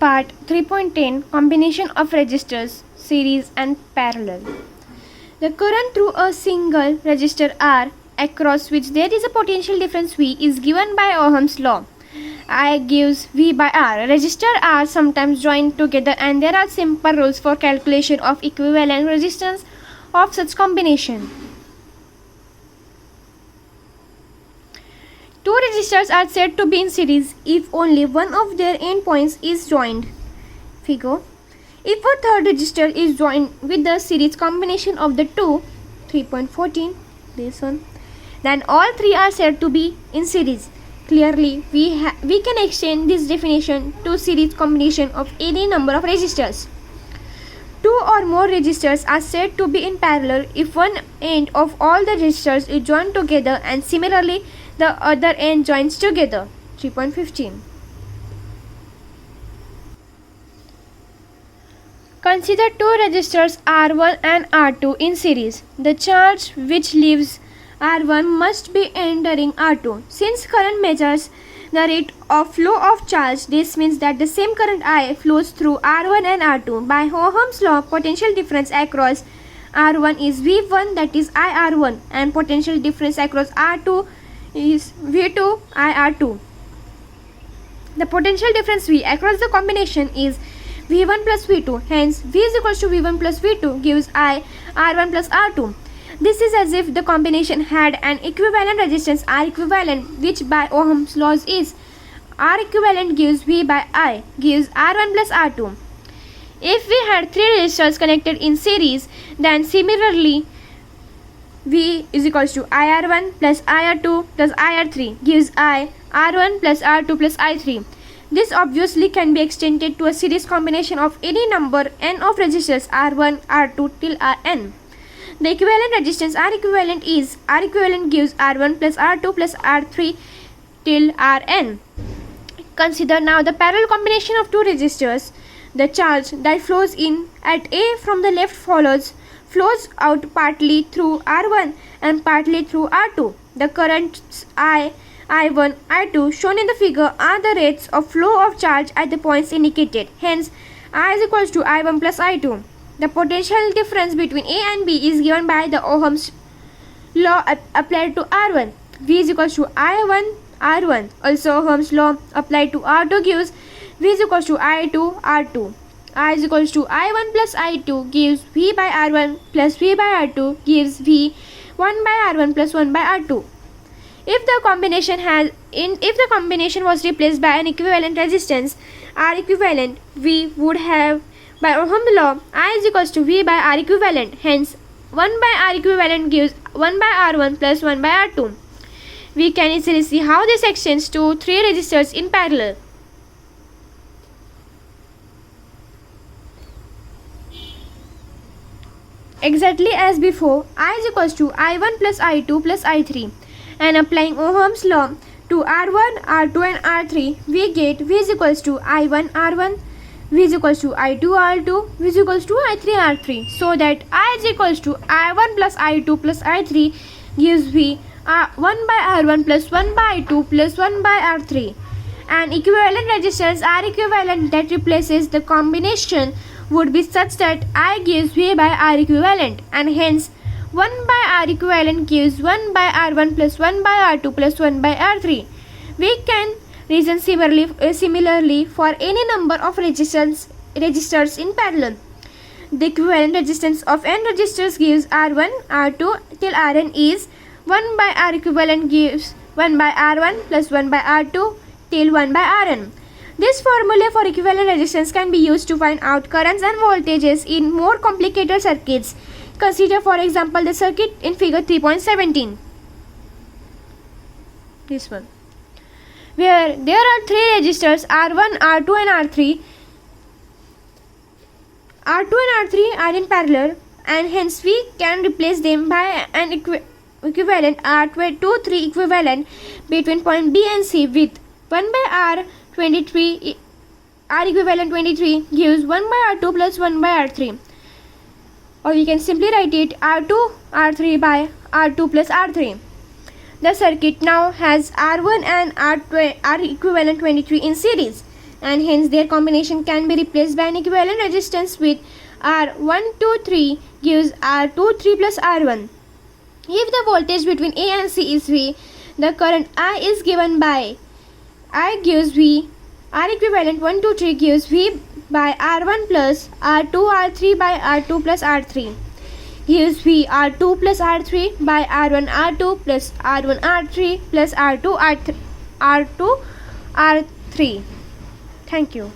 Part 3.10 Combination of Resistors, Series and Parallel. The current through a single resistor R across which there is a potential difference V is given by Ohm's law. I gives V by R. Resistors are sometimes joined together and there are simple rules for calculation of equivalent resistance of such combination. Two resistors are said to be in series if only one of their endpoints is joined. Figure. If a third resistor is joined with the series combination of the two, 3.14, this one, then all three are said to be in series. Clearly, we can extend this definition to series combination of any number of resistors. Two or more resistors are said to be in parallel if one end of all the resistors is joined together and similarly the other end joins together. 3.15. Consider two resistors R1 and R2 in series. The charge which leaves R1 must be entering R2. Since current measures the rate of flow of charge, this means that the same current I flows through R1 and R2. By Ohm's law, potential difference across R1 is V1, that is IR1, and potential difference across R2 is V2 IR2. The potential difference V across the combination is V1 plus V2. Hence, V is equals to V1 plus V2 gives I R1 plus R2. This is as if the combination had an equivalent resistance R equivalent, which by Ohm's laws is R equivalent gives V by I gives R1 plus R2. If we had three resistors connected in series, then similarly V is equals to IR1 plus IR2 plus IR3 gives I R1 plus R2 plus I3. This obviously can be extended to a series combination of any number n of resistors R1, R2 till Rn. The equivalent resistance R equivalent is R equivalent gives R1 plus R2 plus R3 till Rn. Consider now the parallel combination of two resistors. The charge that flows in at A from the left flows out partly through R1 and partly through R2. The currents I1, I2 shown in the figure are the rates of flow of charge at the points indicated. Hence, I is equals to I1 plus I2. The potential difference between A and B is given by the Ohm's law applied to R1. V is equals to I1 R1. Also, Ohm's law applied to R2 gives V is equals to I2 R2. I is equals to I1 plus I2 gives V by R1 plus V by R2 gives V 1 by R1 plus 1 by R2. If the combination was replaced by an equivalent resistance R equivalent, we would have by Ohm's law I is equals to V by R equivalent. Hence, 1 by R equivalent gives 1 by R1 plus 1 by R2. We can easily see how this extends to three resistors in parallel. Exactly as before, I is equals to I1 plus I2 plus I3, and applying Ohm's law to R1, R2 and R3, we get V is equals to I1 R1, V is equals to I2 R2, V is equals to I3 R3, so that I is equals to I1 plus I2 plus I3 gives V 1 by R1 plus 1 by I2 plus 1 by R3. An equivalent resistance R equivalent that replaces the combination would be such that I gives V by R equivalent, and hence 1 by R equivalent gives 1 by R1 plus 1 by R2 plus 1 by R3. We can reason similarly for any number of resistors in parallel. The equivalent resistance of n resistors gives R1, R2 till Rn is 1 by R equivalent gives 1 by R1 plus 1 by R2 till 1 by Rn. This formula for equivalent resistance can be used to find out currents and voltages in more complicated circuits. Consider, for example, the circuit in figure 3.17. This one, where there are three resistors R1, R2 and R3. R2 and R3 are in parallel, and hence we can replace them by an equivalent R23 equivalent between point B and C with 1 by R23. R equivalent 23 gives 1 by R2 plus 1 by R3. Or we can simply write it R2 R3 by R2 plus R3. The circuit now has R1 and R equivalent 23 in series. and hence their combination can be replaced by an equivalent resistance with R123 gives R23 plus R1. If the voltage between A and C is V, the current I is given by I gives V, R equivalent 1 2 3 gives V by R1 plus R2 R3 by R2 plus R3 gives V R2 plus R3 by R1 R2 plus R1 R3 plus R2 R2 R3. Thank you.